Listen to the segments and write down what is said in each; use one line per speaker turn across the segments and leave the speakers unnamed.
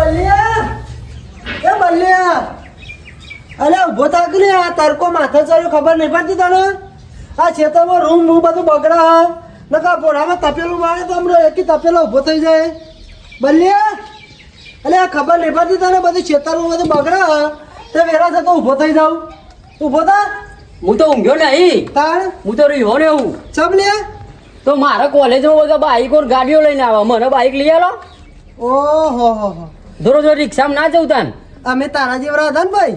બલ્યા એ બલ્યા અલે ઉભો થાક ને આ તડકો માથે ચડ્યો ખબર નહીં પડતી તને આ ખેતરમાં રૂમ બધું બગડા નકા પોળામાં તપેલું મારે તો હમણાં એકી તપેલો ઉભો થઈ જાય બલ્યા અલે આ ખબર નહીં પડતી તને બધું ખેતરમાં બધું બગડા તે વેરા થતો ઉભો થઈ જાવ ઉભો થા
હું તો ઊંઘ્યો નહીં
તાણ
હું તો રહ્યો ને હું
ચમ લે
તો મારા કોલેજમાં બધા બાઈક ઓર ગાડીઓ લઈને આવે મને બાઈક લઈ આલો
ઓહો હો
દરરોજ રિક્ષામાં ના જવું તાન
અમે તારા જેવડા હતા ને ભાઈ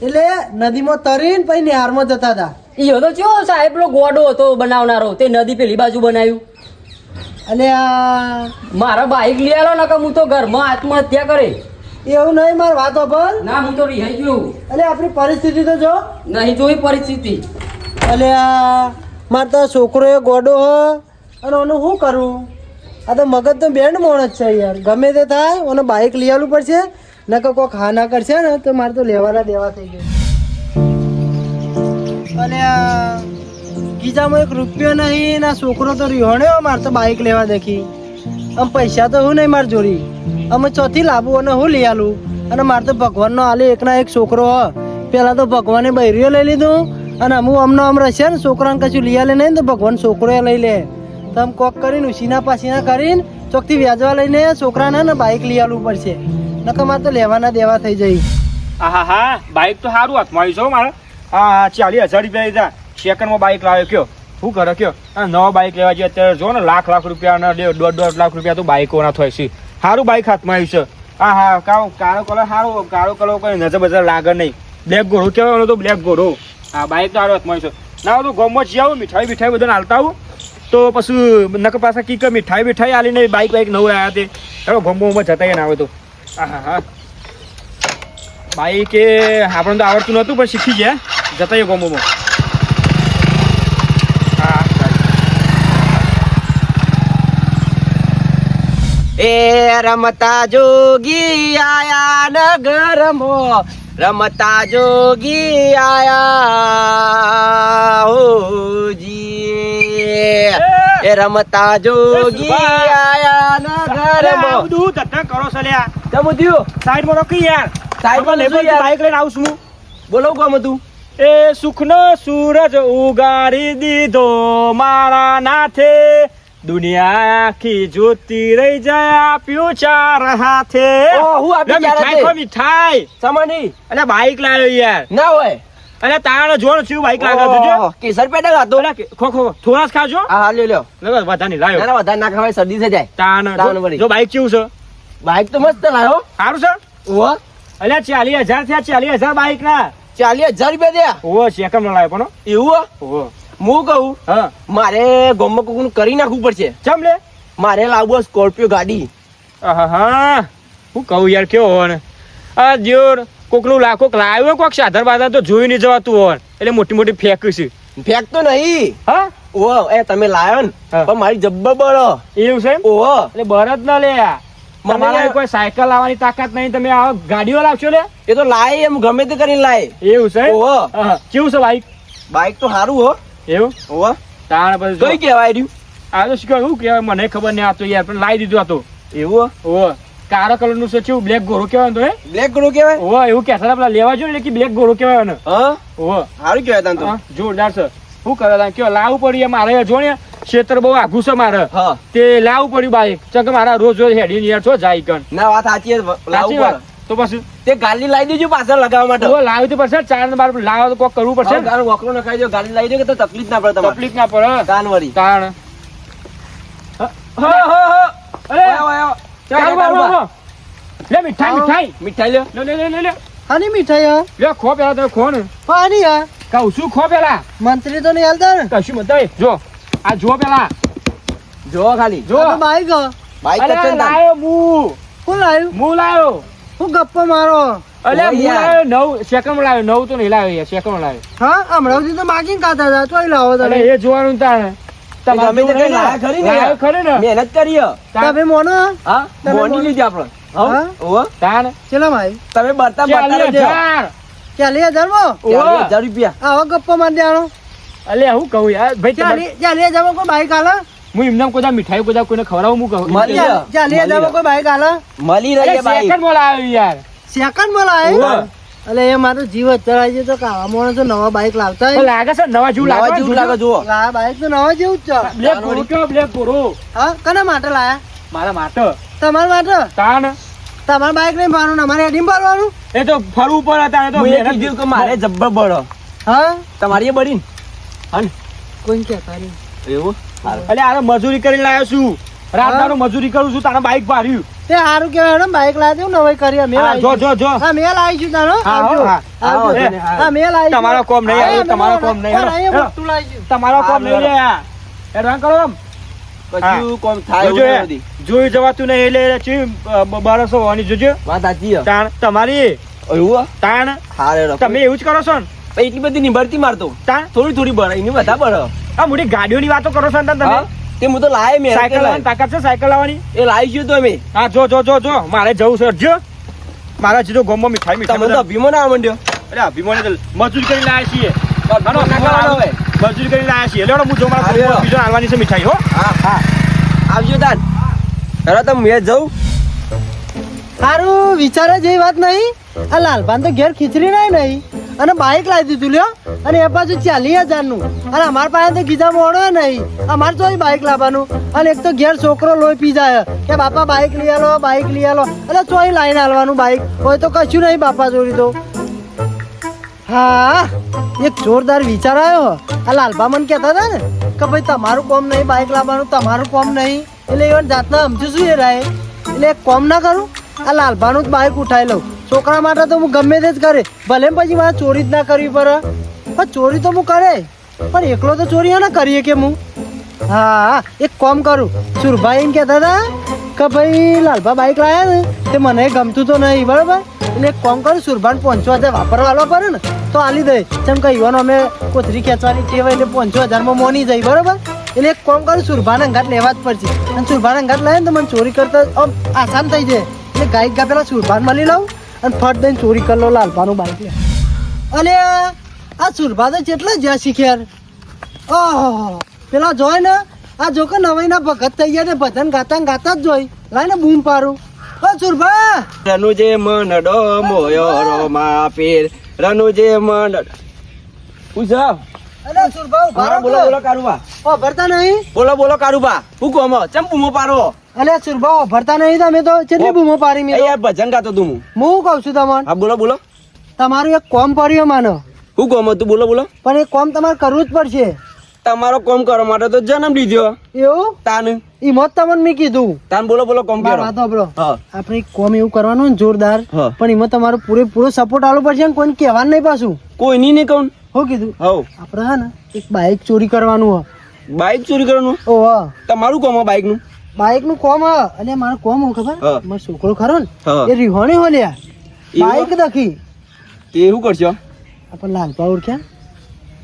એટલે નદીમાં તરીને પછી નહેરમાં જતા હતા
ઈયો તો ચો સાહેબ પેલો ગોડો હતો બનાવનારો તે નદી પેલી બાજુ બનાવ્યું
અને આ
મારા બાઈક લઈ આલો નકર હું તો ઘરમાં આત્મહત્યા કરે
એવું નહીં માર વાતો પર
ના હું તો રિહાઈ ગયો
એટલે આપણી પરિસ્થિતિ તો જો
નહીં જોઈ પરિસ્થિતિ
એટલે આ મારે તો છોકરો એ ગોડો હ અને ઓનું શું કરું આ તો મગજ તો બેન્ડ મોણ જ છે યાર ગમે તે થાય ઓને બાઇક લઈ આવવું પડશે નકર કોઈ ખાના કરશે ને તો મારે તો લેવાના દેવા થઈ ગયું અને આ ગીજામાં એક રૂપિયો નહીં ના છોકરો તો રિહોણ્યો મારે તો બાઇક લેવા દેખી આમ પૈસા તો હું નહીં મારે જોડી અમે ચોથી લાવું અને હું લઈ આલું અને મારે તો ભગવાનનો આલે એકના એક છોકરો હ પેલા તો ભગવાને બૈરીઓ લઈ લીધું અને અમુક અમને આમ રહેશે ને છોકરાને કશું લઈ આલે નહીં તો ભગવાન છોકરો લઈ લે તો આમ કોક કરીને ઉસીના પાસીના કરીને ચોકથી વ્યાજવા લઈને છોકરાને ને બાઇક લઈ આવવું પડશે નકર મારે તો લેવાના દેવા થઈ જઈ
હા હા બાઇક તો સારું હાથમાં આવી છો મારે હા 40,000 રૂપિયા લીધા સેકન્ડમાં બાઇક લાવ્યો કયો શું કરે કયો નવો બાઇક લેવા જઈએ અત્યારે જો ને લાખ રૂપિયા અને 1.5 લાખ રૂપિયા તો બાઇકોના થાય છે સારું બાઇક હાથમાં આવ્યું છે હા હા કાળો કલર સારું કાળો કલર કોઈ નજર બજર લાગે નહીં બ્લેક ઘોડો કહેવાય તો બ્લેક ઘોડો હા બાઇક તો સારું હાથમાં આવ્યું છે ના તો ગમત જઈ આવું મીઠાઈ બધાને હાલતા આવું તો પછી નકર પાછા કીક મીઠાઈ આલીને બાઇક નવું આવ્યા તે ચાલો ગમોમાં જતા ના આવે તો હા હા બાઈક એ આપણને તો આવડતું નહોતું પણ શીખી ગયા જતા એ ગમોમાં હા
એ રમતા જોગી આયા નગરમાં રમતા જોગી આયા હોજી એ રમતા જોગી આયા નગરમાં
બધું ધત્તા કરો સલ્યા
તમ થયું
સાઈડમાં રોકી યાર
સાઈડમાં
લેબલ બાઈક લઈને આવું છું
બોલો કોમ હતું
એ સુખનો સૂરજ ઉગાડી દીધો મારા નાથે દુનિયા આખી જોતી રહી જાય આપ્યું ચાર હાથે
હું આપી
મીઠાઈ ખો મીઠાઈ
સમાની
અલ્યા બાઈક લાવ્યો યાર
ના હોય
અલ્યા તાણ જોણ છું બાઈક લાવ્યો જોજો
કેસર પેડા ખાતો
ખો થોડા જ ખાજો
હા લ્યો
વધારે નહીં લાવ્યો
ના વધારે ના ખાવાય શરદી થઈ જાય
તાણ જો બાઈક કેવું છે
બાઈક તો મસ્ત લાવ્યો
સારું છે
ઓ
અલ્યા 40,000 થયા 40,000 બાઈક ના
40,000 રૂપિયા દે
ઓ સેકન્ડ માં લાવ્યો પણ
એવું
ઓ
હું કહું
હા
મારે ગોમમાં કોકનું કરી નાખવું પડશે
ચમ લે
મારે લાવવું સ્કોર્પિયો ગાડી
હા હું કહું યાર કેવો હોય આ જોર કોકનું લાખો લાવ્યો કોક સાધર બાધર તો જોઈ નહીં જવાતું હોય એટલે મોટી મોટી ફેંક છે
ફેંક તો નહીં
હા
ઓ એ તમે લાવ્યો ને
હા.
પણ મારી જબ્બર બળો
એવું છે
ઓ
એટલે બરત ના લે તમારા
મને-
કોઈ સાયકલ લાવવાની તાકાત નહીં તમે આ ગાડીઓ લાવશો લે
એ તો લાય એમ ગમે તે કરીને લાય
એવું છે
ઓહો.
હા. કેવું છે બાઈક
બાઈક તો સારું હો
એવું
ઓ
તાણ પછી
કઈ કહેવાય રહ્યું
આ તો શું કહેવાય મને ખબર નહીં આતો યાર પણ લાવી દીધું આ તો
એવું
ઓ કાળા કલર નું છે કેવું બ્લેક ઘોડો કહેવાય તો હે
બ્લેક ઘોડો કહેવાય
ઓ એવું કહેતા પેલા લેવા જો ને કે બ્લેક ઘોડો કહેવાય ને
હા
ઓ
સારું કહેવાય તને તો
હા, જોરદાર છે શું કરે તા કયો લાવવું પડ્યું મારે જો ને ક્ષેત્ર બહુ આઘું છે મારે
હા
તે લાવવું પડ્યું બાઈક ચક મારા રોજ હેડી યાર છો જાય કણ
ના વાત સાચી છે,
સાચી
લાવવું
વાત.
પડે
તો પછી
તે ગાડી લાવી દેજો પાછળ લગાવવા માટે
ઓ લાવી તો પડશે 4 ને 12 લાવો તો કોક કરવું પડશે
હા, ગાળો વકરો નખાઈ દો ગાડી લાવી દો કે તો તકલીફ ના પડે તમારે
તકલીફ ના પડે
કાનવડી
તાણ
હો હો હો
અરે
ઓય, ઓય, ઓય.
ચાલ બાબા લે મીઠાઈ
મીઠાઈ લ્યો
લે
આની મીઠાઈ હા
લે ખો પેલા તમે ખો ને
પાણી હા
કહું છું ખો પેલા
મંત્રી તો નહીં હાલતા ને
કશું મત જો આ જો પેલા
જો ખાલી
જો
બાઈક બાઈક
અરે લાયો
કોણ લાવ્યું
હું લાયો
હું ગપ્પો મારો
અલે
ઓય
હું
યાર.
લાયો 9 સેકન્ડ માં લાયો 9 તો નહીં લાયો યાર સેકન્ડ માં લાયો
હા હમણાં સુધી તો માગીને ખાતા હતા તોય લાવો
અરે
તમે
એ જોવાનું તાણે
ગમે તે કઈ લાયા ખરી ને
લાયો ખરી ને
મહેનત કરી હે. તમે મોનો
હા
તમે
મોની
મોની
લીધી આપણે
હા
ઓવા તાણે
ચેલા ભાઈ તમે બરતા
40,000
40,000 માં
ઓવા
40,000 રૂપિયા આવો ગપ્પો માર દેવાનો
અલે હું કહું યાર ભાઈ
40,000 માં કોઈ બાઈક આલે
હું એમને કોઈ દા મીઠાઈ કોઈ દા કોઈને ખવડાવું હું કહું
મળી જાય.
ચાલી હજારમાં કોઈ બાઈક આલે
મળી રહી છે બાઈક.
સેકન્ડ મોલ આવ્યો યાર
સેકન્ડ માં લાવે એટલે એ મારું જીવ ચડાઈ છે તો કાવા માણસો નવા બાઈક લાવતા
તો
હોય.
લાગે છે નવા જેવું
નવા
લાગે
જેવું લાગે જુઓ.
આ બાઈક તો નવા જેવું જ છે.
બ્લેક ગોરો કયો બ્લેક ગોરો
હા કના માટે લાયા
મારા માટે
તમારા માટે
તાન
તમારું બાઈક નહીં મારવાનું અમારે હેડીમ પાડવાનું
એ તો ફરવું પડે તારે તો
મેં
મહેનત
કીધું કે મારે જબ્બર બળો
હા
તમારી એ બળી ને
કોઈ કહેતા નહીં
એવું
અલે આરે મજૂરી કરીને લાવ્યો છું રાત દાડો મજૂરી કરું છું તારા બાઈક ભાર્યું
તે સારું કહેવાય હેડો બાઈક લાવી દઉં નવાઈ કરી અમે
હા, જો જો જો
હા મેં લાવી છું તારો
હા,
આવજો.
હા,
આવજો.
આવો,
એ,
હા મેં લાવી છું.
તમારો કોમ નહીં આવે,
હા,
તમારો
મેં
કોમ નહીં
પણ
આવે.
અહીંયા મોટું લાવી છું.
તમારો કોમ નહીં લે એડવાન્સ કરો આમ.
કશું કોમ થાય
જોજો
એવું
એ,
નથી.
જોઈ જવાતું નહીં એટલે ચી બારસો હોવાની જોજો
વાત સાચી હે.
તાણ તમારી
એવું હે?
તાણ
હારે રખો.
તમે એવું જ કરો છો ને
પણ એટલી બધી નિભરતી મારતો
તાણ
થોડી થોડી બળે એની બધા બળે
આ મોટી ગાડીઓની વાતો કરો છો ને તમે
હા? તે હું તો લાય મેં
સાયકલ લાવવાની તાકાત છે સાયકલ લાવવાની
એ લાવી છું તો અમે
હા જો જો જો જો મારે જવું છે જો મારા જીતો ગોમમાં મીઠાઈ
તમે તો
મીઠાઈ
અભિમાન આવવા માંડ્યો
અરે અભિમાની તો મજૂરી કરીને લાયા છીએ
અભિમાન ના કરવાનો હવે.
મજૂરી કરીને લાયા છીએ લેવડો હું જો મારા
હા, લેવડો.
બીજો હાલવાની છે મીઠાઈ હો
હા હા આવજો તાન હવે તો મેં જઉં
સારું વિચારે જેવી વાત નહીં આ લાલભાન તો ઘેર ખીચડી નહીં અને બાઈક લાવી દીધું લ્યો અને એ પાછું 40,000 નું અને અમારા પાસે તો કીધા મોડો નહીં અમારે તો બાઈક લાવવાનું અને એક તો ઘેર છોકરો લોહી પી જાય કે બાપા બાઈક લઈ આલો બાઈક લઈ આલો એટલે ચોઈ લાઈને હાલવાનું બાઈક હોય તો કશું નહીં બાપા જોડી તો હા એક જોરદાર વિચાર આવ્યો આ લાલભા મને કહેતા હતા ને કે ભાઈ તમારું કોમ નહીં બાઈક લાવવાનું તમારું કોમ નહીં એટલે એવા જાતના સમજુ શું એ રાય એટલે એક કોમ ના કરું આ લાલભાનું જ બાઈક ઉઠાઈ લઉં છોકરા માટે તો હું ગમે તે જ કરે ભલે ને પછી મારે ચોરી જ ના કરવી પડે પણ ચોરી તો હું કરે પણ એકલો તો ચોરી ના કરીએ કે હું હા એક કોમ કરું સુરભાઈ એમ કહેતા હતા કે ભાઈ લાલભા બાઈક લાયા ને તે મને ગમતું તો નહીં બરાબર એટલે એક કોમ કરું સુરભાને 5,000 વાપરવા પડે ને તો આલી દે જેમ કે યુવાનો અમે કોથરી ખેંચવાની ટેવ એટલે 5,000 માં મોની જાય બરાબર એટલે એક કોમ કરું સુરભાને અંગાત લેવા જ પડશે અને સુરભાને અંગાત લાવે ને તો મને ચોરી કરતા આસાન થઈ જાય એટલે ગાઈક ગા પેલા સુરભાન મળી લઉં અને ફટ દઈને ચોરી કરી લો લાલભાનું બાઈક લે અને આ સુરભા તો જેટલા જ્યાં શીખ્યાર ઓહો પેલા જોય ને આ જો કે નવાઈના ભગત થઈ ગયા ને ભજન ગાતા ને ગાતા જ જોઈ લાય ને બૂમ પારું ઓ સુરભા
રનુજે મનડો મોયો રોમા પીર રનુજે મનડ પૂછો
અરે સુરભા ઉભા
હા
રહો
બોલો બોલો કારુબા
ઓ ભરતા નહીં
બોલો બોલો કારુબા હું કોમ ચમ બૂમો પારો
અલે સુરભા ઓ ભરતા નહીં તમે તો કેટલી બૂમો પારી
એ
મેં
યાર ભજન ગાતો તું
હું કહું છું તમને
હા બોલો બોલો
તમારું એક કોમ પડ્યો માનો
હું કોમ તું બોલો બોલો
પણ એ કોમ તમારે કરવું જ પડશે
તમારો કોમ કરવા માટે તો જન્મ લીધો
એવું
તાન
ઈ મોત તમને મેં કીધું
તાન બોલો બોલો કોમ કરો
વાત સાંભળો
હા
આપણે એક કોમ એવું કરવાનું ને જોરદાર
હા.
પણ એમાં તમારો પૂરેપૂરો સપોર્ટ આલવો પડશે ને કોઈને કહેવાનું નહીં પાછું
કોઈ નહીં કહું
શું કીધું
હવ
આપણે હા ને એક બાઈક ચોરી કરવાનું
બાઈક ચોરી કરવાનું
હ ઓહ
તમારું કોમ બાઈક નું
બાઈક નું કોમ હ અને મારો કોમ હું ખબર
હા.
મારો છોકરો ખરો ને
હા.
એ રિહોણી હો લ્યા
એવું?
બાઈક દખી
તે શું કરશો
આપણે લાલપા ઓળખ્યા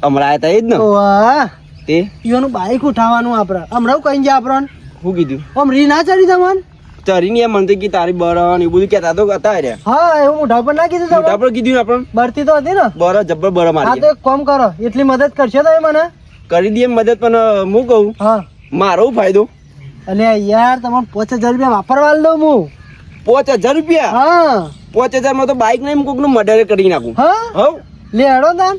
હમણાં આયા તા એ જ ને
ઓહ
તે
ઈઓનું બાઈક ઉઠાવવાનું આપણે હમણાં કઈ જાય આપણને
શું કીધું
આમ રી ના ચડી તમને
ચરીને એમ મને કે તારી બરણ એવું બધું કહેતા તો હતા રે
હા એવું મોઢા પર ના કીધું
મોટા
તમે
પર કીધું ને આપણને
બરતી તો હતી ને
બર જબ્બર બર
હા
મારી
તો એક કામ કરો એટલી મદદ કરશો તમે મને
કરી દઈએ મદદ પણ હું કહું
હા
મારો શું ફાયદો
અલે યાર તમને 5,000 રૂપિયા વાપરવા દઉં હું
5,000 રૂપિયા
હા
5,000 માં તો બાઈક ને એમ કોક નું મર્ડર કરી નાખું
હા
હવ
લે હેડો તાન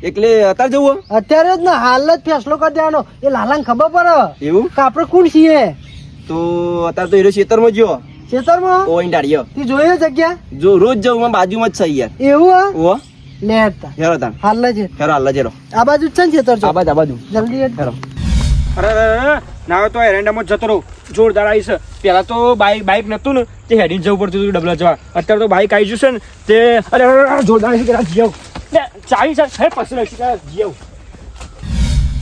એટલે અત્યારે જવું
અત્યારે જ ને હાલ જ ફેસલો કરી દેવાનો એ લાલાને ખબર પડે
એવું
કે આપણે કોણ છીએ
તો અત્યારે તો એ ખેતરમાં ગયો
ખેતરમાં
ઓઈન ડાળ્યો
તી જોયો જગ્યા
જો રોજ જવું માં બાજુમાં જ છે યાર
એવું હા
ઓ
લે હેડતા
હેરો તાન
હાલ જ હેડ.
હેરો હાલ જેરો
આ બાજુ જ છે ને ખેતર
આ બાજુ
જલ્દી હેડ.
હેરો
અરે ના તો એરંડામાં જતો રહું જોરદાર આવી છે પેલા તો બાઈક નતું ને તે હેડીને જવું પડતું હતું ડબલા જવા અત્યારે તો બાઈક આવી જશે ને તે અરે જોરદાર આવી છે જીવ ચાવી છે હે પછી રહી છે જીવ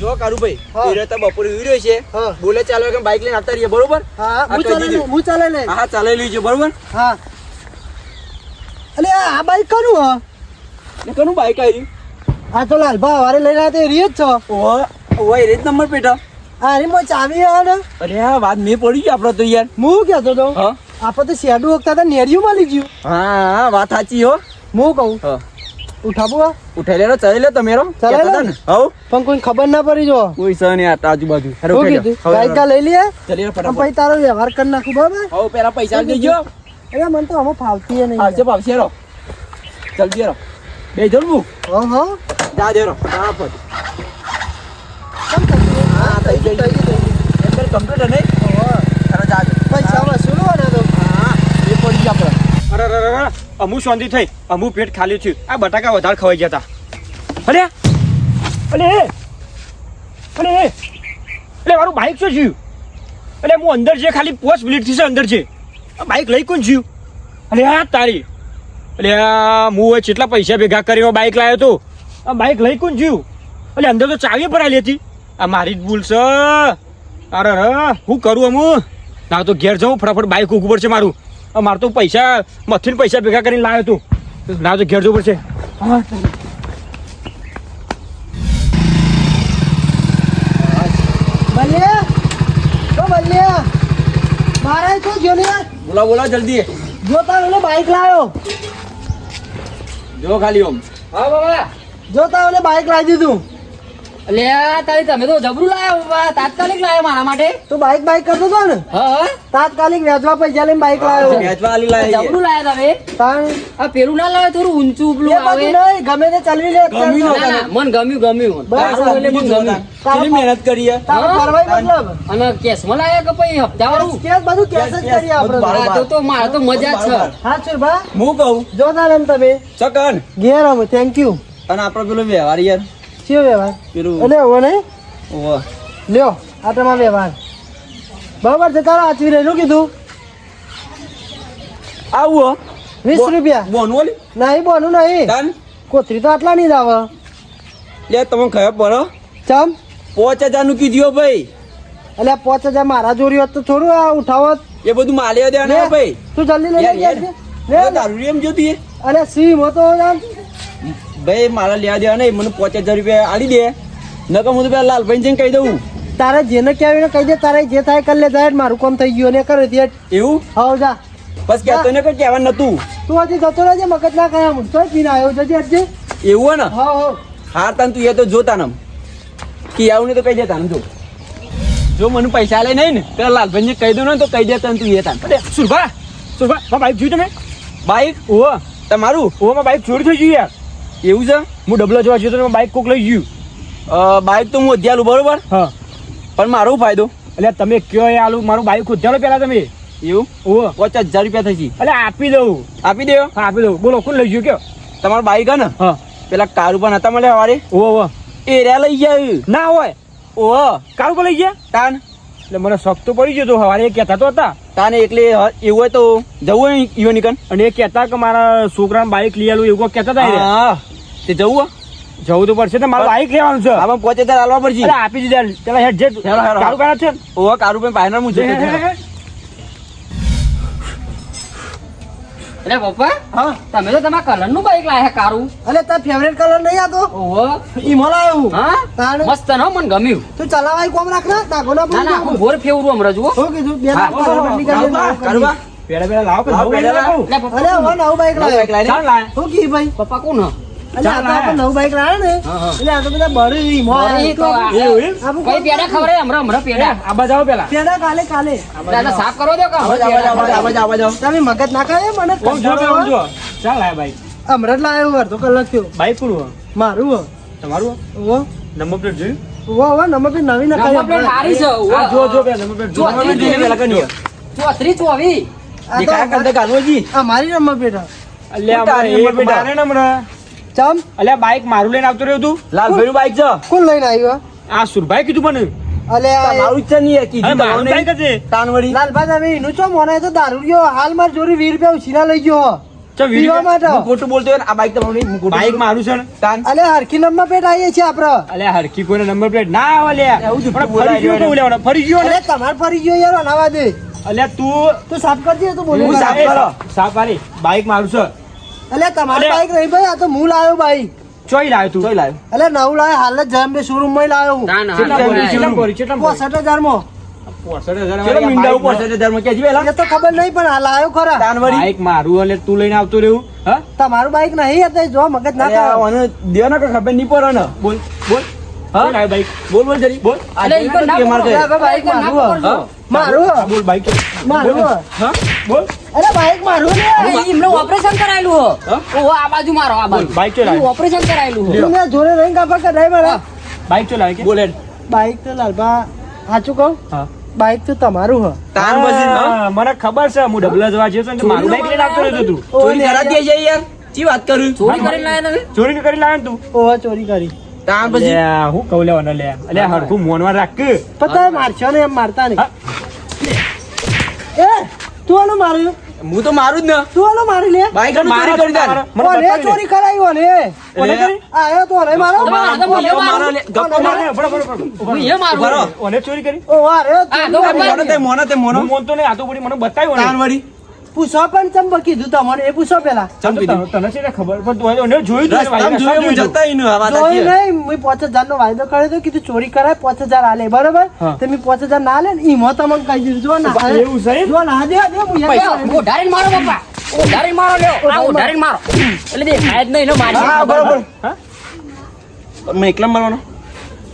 જો કારુભાઈ
હા.
એ તો બપોરે ઉઈ રહ્યો છે
હા.
બોલે ચાલો કે બાઈક લઈને આવતા રહીએ બરોબર
હા
આ
હું
કહી
ચાલે ને
દીધું.
હું ચાલે ને
હા ચાલે લઈ છે બરોબર
હા અલે આ બાઈક કરું હા
ને કનું બાઈક આવી
આ તો લાલભા વારે લઈને આવ્યા તે રીત છો
ઓ ઓ એ રેત નંબર પેટા
આ રી મો ચાવી આ ને
અરે આ વાત મેં પડી ગઈ આપડે તો યાર
હું કહેતો તો
હા
આપણે તો શેડું વખતા હતા નેરિયું મળી ગયું
હા વાત સાચી હો
હું કહું
હા
ઉઠાવું હો?
ઉઠાઈ લે ચડી લે તમે
ચલાઈ
કહેતા
લે.
હતા ને હવ
પણ કોઈ ખબર ના પડી જો
કોઈ સહ નહીં આ આજુબાજુ હેરો
શું
ઉઠાઈ લે.
કીધું
હવે
બાઈક કા લઈ લઈએ
ચલી લે
આમ
ફટાફટ
પછી તારો વ્યવહાર કરી નાખું બરાબર
હવ પેલા પૈસા દેજો
અરે મને તો આમાં ફાવતી નહીં
આવશે પાવશે રો જલ્દી રો બે જણવું
હા હા
જા દે રો ફટાફટ
કેમ થતું?
હા થઈ ગઈ એમ કમ્પ્લીટ નહીં અરે જા દે
પૈસા વસૂલવાના તો
હા એ પડી જા આપણે
અરે અમુ શાંતિ થઈ અમુ પેટ ખાલી થયું આ બટાકા વધારે ખવાઈ ગયા હતા અલે મારું બાઈક શું થયું એટલે હું અંદર છે ખાલી 5 મિનિટથી છે અંદર છે આ બાઈક લઈ કોણ થયું અલે હા તારી એટલે હું હવે કેટલા પૈસા ભેગા કરીને બાઈક લાવ્યો તો આ બાઈક લઈ કોણ થયું એટલે અંદર તો ચાવી ભરાયેલી હતી આ મારી જ ભૂલ છે અરે હું કરું અમુ ના તો ઘેર જાઉં ફટાફટ બાઈક ઊભું પડશે મારું મારે તો પૈસા મથીને પૈસા ભેગા કરીને લાવ્યો તું ના તો ઘેર જવું પડશે
બલ્યા તો બલ્યા મારે શું જો ને
બોલા જલ્દી
જો તારે બાઈક લાવ્યો
જો ખાલી ઓમ
હા બાબા
જો તારે બાઈક લાવી દીધું
એટલે તારી તમે તો જબરું લાયો બાબા તાત્કાલિક લાયો મારા માટે
તો બાઈક કરતો હતો ને
હા
તાત્કાલિક વ્યાજવા પૈસા લઈને બાઈક લાવ્યો
વેચવા આલી લાવી
જબરું લાયા તમે
તાણ
આ પેલું ના લાવે થોડું ઊંચું ઉપલું
એ
આવે
બધું નહીં ગમે તે ચલવી લે અત્યારે
ગમ્યું.
તો.
ના, ના, મને ગમ્યું
બસ,
તારું એટલે મને ગમ્યું
કેટલી મહેનત કરી
તારો
હા?
ફરવાય મતલબ
અને કેસમાં લાયા કે પછી હપ્તાવાળું
કેસ બધું કેસ જ કરીએ આપણે
બધું
હા, તો મારે તો મજા જ છે
હા સુરભા
હું કહું
જો તારે એમ તમે
ચકન
ઘેર અમે થેન્ક યુ
અને આપણો પેલો વ્યવહાર યાર
શું વ્યવહાર
પેલું
એટલે એવો નહીં
ઓહો
લ્યો આ તમારો વ્યવહાર બરાબર છે તારો આચવી રહેલું કીધું
આવું
20 રૂપિયા
બોનું ઓલી
નહીં બોનું નહીં
તાન
કોથરી તો આટલા નહીં જ આવે
લે તમે ખબર પડો
ચમ
5000 નું કીધું ભાઈ
એટલે 5000 મારા જોડી હોત તો થોડું આ ઉઠાવત
એ બધું માલ્યા દે
લે,
ને ભાઈ
તું જલ્દી લઈ
યાર,
લે
યાર.
લે
દારૂ એમ જોતી
અરે સી મો તો યાર
ભાઈ મારા લેવા દેવા નહીં મને 5000 રૂપિયા આલી દે નકર હું તો પેલા લાલભાઈ જઈને કહી દઉં
તારે જેને કહેવાય ને કહી દે તારે જે થાય કરી લે જાય મારું કામ થઈ ગયું ને કરે તે
એવું
હાવ જા
બસ કહેતો ને કોઈ કહેવા નતું
તું હજી જતો રહેજે મગજ ના કયા હું તો પીને આવ્યો જજે હજી
એવું હે ને
હાવ હાવ
હા તાન તું એ તો જોતા ને કે આવું ને તો કહી દેતા ને જો મને પૈસા લે નહીં ને પેલા લાલભાઈને કહી દઉં ને તો કહી દેતા ને તું એ તાન
સુરભા મારા બાઈક જોયું તમે
બાઈક
ઓહો
તમારું
મારા બાઈક ચોરી થઈ ગયું યાર
એવું છે
હું ડબલો જોવા જતો તો બાઈક કોક લઈ ગયું
બાઈક તો હું અધ્યાલું બરોબર
હા
પણ મારો શું ફાયદો
એટલે તમે કયો એ આલુ મારું બાઈક ઉધારો પેલા તમે
એવું
ઓહો
5000 રૂપિયા થશે
એટલે આપી દઉં
આપી દેવો
હા આપી દઉં બોલો કોણ લઈ ગયું કયો
તમારું બાઈક હે ને
હા
પેલા કારુ પણ હતા મળે સવારે
ઓહો
એ રહ્યા લઈ ગયા
ના હોય
ઓહો
કારું પર લઈ ગયા
તાન
એટલે મને શક તો પડી ગયો તો સવારે એ કહેતા તો હતા
તાને એટલે એવું હોય તો જવું હોય ઈવો નીકળ
અને એ કહેતા કે મારા છોકરાને બાઈક લઈ આલું એવું કહેતા હતા એ.
હા તે જવું હોય
જવું તો પડશે ને મારું બાઈક લેવાનું છે
આમાં 5000 આલવા પડશે
એટલે આપી દીધા પેલા હેડ જે
હેરો, હેરો.
કારું કાઢા છે
ઓહો કારુ પણ પાયના હું જતો
એટલે પપ્પા
હા
તમે તો તમારા કલર નું બાઈક લાયા કારું
અલે તાર ફેવરેટ કલર નહીં આતો
ઓહો
ઈ મને આવ્યું
હા
તાણ
મસ્ત ને મને ગમ્યું
તું ચલાવાય કોમ રાખ ના નાખો ના
ના ના હું ઘોર ફેવરું હમણાં જુઓ
શું કીધું બે
હા,
લાખ કલર બંધી કરી દે,
કારુબા
પેલા પેલા લાવો કે
લાવો,
નવું
પેલા
લાવો.
એટલે પપ્પા
અરે હવે નવું બાઈક લાવ્યો
બાઈક લાઈને
ચાલ લાય.
શું કી ભાઈ
પપ્પા કોણ
અલે આ તો આપણે નવું બાઈક લાવ્યા ને
હા, હા.
એટલે આ તો બધા બળી
બળી તો આ-
એવું એમ?
કઈ પેડા ખવડાય હમણાં પેડા
આ બાજુ આવો પેલા
પેડા કાલે કાલે
દાદા સાફ કરો દો કે
આવાજ
તમે મગજ ના ખાય મને
ઓમ જો
કંટાળો
ઓમ જો
આવે.
ચાલ લાય બાઈક
હમણાં જ લાવ્યો અડધો કલાક થયો
બાઈક કોનું
મારું હો.
તમારું
વો
નંબર પ્લેટ જોયું
વો નંબર પ્લેટ નવી
નંબર
નખાઈ
પ્લેટ હારી છે
આ જો જો પેલા નંબર પ્લેટ જો
જો,
નંબર પ્લેટ
પેલા
જોઈ.
34
આ તો
દેખાયા કરતા કારુજી
અમારી નંબર પ્લેટ હે.
અલ્યા
તારી
અમારે
નંબર
એક
પ્લેટ
મારે ને હમણાં.
ચમ
અલ્યા બાઈક મારું લઈને આવતો રહ્યો તું
લાલભાઈ નું બાઈક છે
કોણ લઈને આવ્યો
આ સુરભાઈ કીધું મને
અલે
મારું જ છે નહીં
અરે
કીધું
મારું બાઈક જ છે.
તાનવડી
લાલભાઈ તમે એનું ચો મોને તો દારૂ ગયો હાલ માર જોરી 20 રૂપિયા ઉછીના લઈ ગયો હો.
ચાલ વીસ
પીવા
રૂપિયા.
માટે
હું ખોટું બોલતો હોય ને, આ બાઈક તમારું નહીં હું ખોટું
બાઈક
બોલું.
મારું છે ને
તાન
અલે હરખી નંબર પ્લેટ આવીએ છીએ આપડે
અલ્યા હરખી કોઈને નંબર પ્લેટ ના આવે લ્યા
એવું જ
પણ
બોલાય
ફરી ગયો
રહ્યો
તો લેવાનો ફરી ગયો ને
અરે તમાર ફરી ગયો યાર અનાવા દે
અલ્યા તું
તું સાફ કરજે તું બોલે
હું સાફ કરો.
સાફ વાળી બાઈક મારું છે
અલે તમારી
અલે.
બાઈક નહીં ભાઈ આ તો હું લાવ્યો બાઈક
ચોઈ લાવ્યો તું
જોઈ લાવ્યો
અલે નવું લાવ્યો હાલ જ જમ બે શોરૂમ માં લાવ્યો હું
ના ના
કેટલા
ના,
બોરી
ના,
કેટલા બોરી કેટલા બોરી?
65,000 માં
65,000
ચલો,
વાળી
મીંડા
બાઈક
ઉપર.
65,000 માં ક્યાંથી વેલા?
એ તો ખબર નહીં પણ આ લાયો ખરા
તાનવડી.
બાઈક મારું એટલે તું લઈને આવતો રહ્યું હા
તમારું બાઈક નહીં એટલે જો મગજ ના
અરે આ
કરો
ઓને દ્યો ને કે ખબર નહીં પડે ને.
બોલ બોલ
હા?
કોણ આવ્યું બાઈક
બોલ બોલ જરી.
બોલ.
આ
અલે,
જોઈને
ઈ પણ
કે મારે
ના
કઈ-
આ બાઈક મારું
હા?
મારું
હા, બોલ બાઈક
મારું
હા બોલ
અરે બાઈક મારું ને
અરે, એમને ઓપરેશન કરાયેલું હો.
હા?
ઓહો, આ બાજુ મારો આ બાજુ
બાઈક ચલાવે.
એનું ઓપરેશન કરાયેલું હો.
તું ને જોડે રહીને કાપા કે નહીં મારે
બાઈક ચલાવે કે
બોલ હેડ.
બાઈક તો લાલબા સાચું કહું
હા
બાઈક તો તમારું હ
તાન પછી હા?
હા, મને ખબર છે હું ડબલા જવા જયો છું ને મારું બાઈક લઈને આવતો રહ્યો તું
ચોરી કરાતી હશે યાર. ચી વાત કરું?
ચોરી કરીને લાયા તમે?
ચોરી કરી લાવ્યો ને તું
ઓહો ચોરી કરી
તાન પછી
લે, હું કહું લેવાનો લે અલે હરખું મોનવા રાખ
પતા મારશો ને એમ મારતા નહીં
હા?
એ તું આનો માર્યું
હું તો મારું જ ને.
તું આનો મારી લે
બાઈક આનું ચોરી કરી તાર.
મને
ઓને
બતાવી દે.
ચોરી કરાવી ઓને
ઓને કરી?
આયો તો ઓને મારો
તમારા હાથમાં
ગપ્પો
મારું.
મારો લે. ગપ્પો મારો.
હું એ મારું.
ઉભા રહો.
ઓને ચોરી કરી
ઓ અરે
આ તો
મોનો તે મોનો તે મોનો.
હું મોનતો નહીં, આ તો બધી મને બતાવ્યું ને.
તાન વળી.
પૂછો પણ ચમ કીધું તમને એ પૂછો પેલા
ચમ કીધું?
તને છે ને ખબર પણ તું ઓને જોયું તું ને,
રસ્તામાં
ભાઈ,
જોયું હું
રસ્તામાં
જતા ઈનું. આ વાત સાચી
જોઈ
છે.
નહીં મેં 5,000 નો વાયદો કર્યો તો કીધું ચોરી કરાય 5,000 આલે બરાબર
હા.
તે મેં 5,000 ના આલે ને ઈમાં તમને કહી દીધું જો ના
જોયું. એવું છે એમ?
જો ના દે દે હું
પૈસા ઓઢાડીને મારો બાપા. ઓઢાડીને મારો લ્યો. આ ઓઢાડીને મારો. એટલે દેખાય જ નહીં ને મારી.
હા બરોબર.
હા?
મેં એકલા મારવાનો.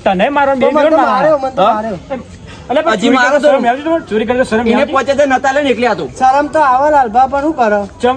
તને મારો બે
મને તો
જણ
માર્યો
મારો.
મને તો
હા?
માર્યો
અલે પણ
હજી
ચોરી
મારો
કરતો
તો-
શરમ આવતી તમને? ચોરી કરતો શરમ
એને
આવતી?
5,000 નતા લે ને એકલી આ તો.
શરમ તો આવે લાલભા પણ શું કરો
ચમ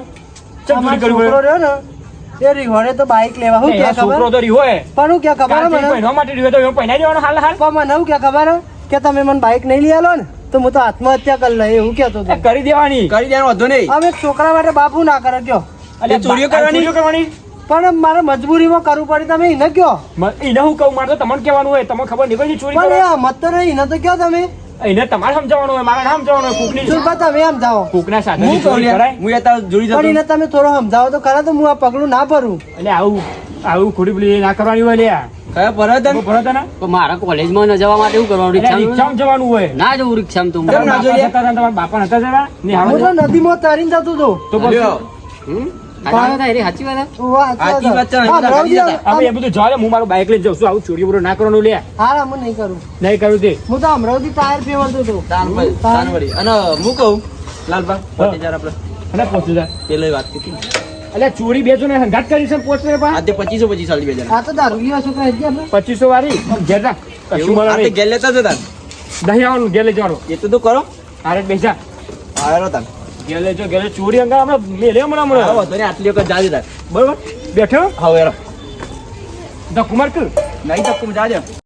ચમ
અમારો
ચોરી કરવી
છોકરો
પડે?
રહ્યો ને એ રીહોડે તો બાઈક લેવા હું
નહીં,
કે
આ છોકરો
ખબર
તો રહ્યો હે.
પણ હું કે ખબર હે
કાલથી
મને
પહેરવા માટે રહ્યો તો એમાં પહેરાઈ દેવાનો હાલ હાલ.
પણ મને હું કે ખબર હે કે તમે મને બાઈક નહીં લઈ આલો ને તો હું તો આત્મહત્યા કરી લઈ એવું કેતો હતો
એ કરી દેવાની.
કરી દેવાનો વાંધો નહીં.
અમે છોકરા માટે બાપુ ના કરે કયો
અલે
એ ચોરીઓ કરવાની?
ચોરીઓ કરવાની?
પણ મારે મજબૂરીમાં કરવું પડે તમે એને કયો
એને હું કહું, મારે તો તમને કહેવાનું હોય, તમને ખબર નહીં પડી ચોરી
પણ
કરવા.
એ મત તો નહીં એને તો કયો તમે
એને તમારે સમજાવવાનું હોય, મારે ના સમજાવવાનું હોય. કોકની
સુરભા તમે સમજાવો
કોકના સાધનની
હું કહું
ચોરી
લ્યા.
કરાય.
હું યા તાર જોડી
પણ
જતો.
એને તમે થોડો સમજાવો તો ખરા તો હું આ પગલું ના ભરું
એટલે આવું ખોટી પેલી ના કરવાની હોય લ્યા.
કયા પરત
બહુ ભરો તને?
પણ મારા કોલેજમાં ન જવા માટે શું કરવાનું?
એટલે
રિક્ષામાં?
રિક્ષામાં જવાનું હોય.
ના જવું રિક્ષામાં તો.
કેમ ના
બાપા
જોઈએ?
જતા હતા ને તમારા બાપા નતા જતા? ને
હું
હાલો
તો નદીમાં તરીને જતો હતો
તો પછી
લ્યો.
સાચી વાત છે, સાચી વાત છે.
વાહ,
સાચી વાત છે,
હા,
બધા
ભરાવી
ગાડી
દે.
હવે એ બધું જવા દે, હું મારું બાઈક લઈને જાઉં છું. આવું ચોરી બોરી ના કરવાનું લે.
હા હું નહીં કરું
નહીં કરું તે.
હું તો અમરાવતી ટાયર ફેરવતો હતો
તાનભાઈ, તાનવાડી. અને હું કહું લાલબા 5,000 આપણે
અને પહોંચી જાય.
પેલે વાત કરી.
એટલે ચોરી બે ને હંગાત કરી છે પહોંચે પા
આજે 25 સાલ 2,000.
આ તો દારૂડિયા છોકરા એટલે આપણે
2500 વાળી ઘેર જા. કશું મળે
આ તે
નહીં.
ગેલ લેતા જતા.
નહીં આવવાનું, ઘેર લઈ જવાનું.
એ તો કરો.
હારે બેસા.
આવેલો તાન.
ઘેર લઈ જાઓ, ઘેર લઈ ચોરી અંગા હમણાં મેલ્યો હમણાં.
આવો તો ને આટલી વખત જાજે તાર.
બરોબર બેઠો
હવે
તો કુમાર કર
નહીં તક જાજે.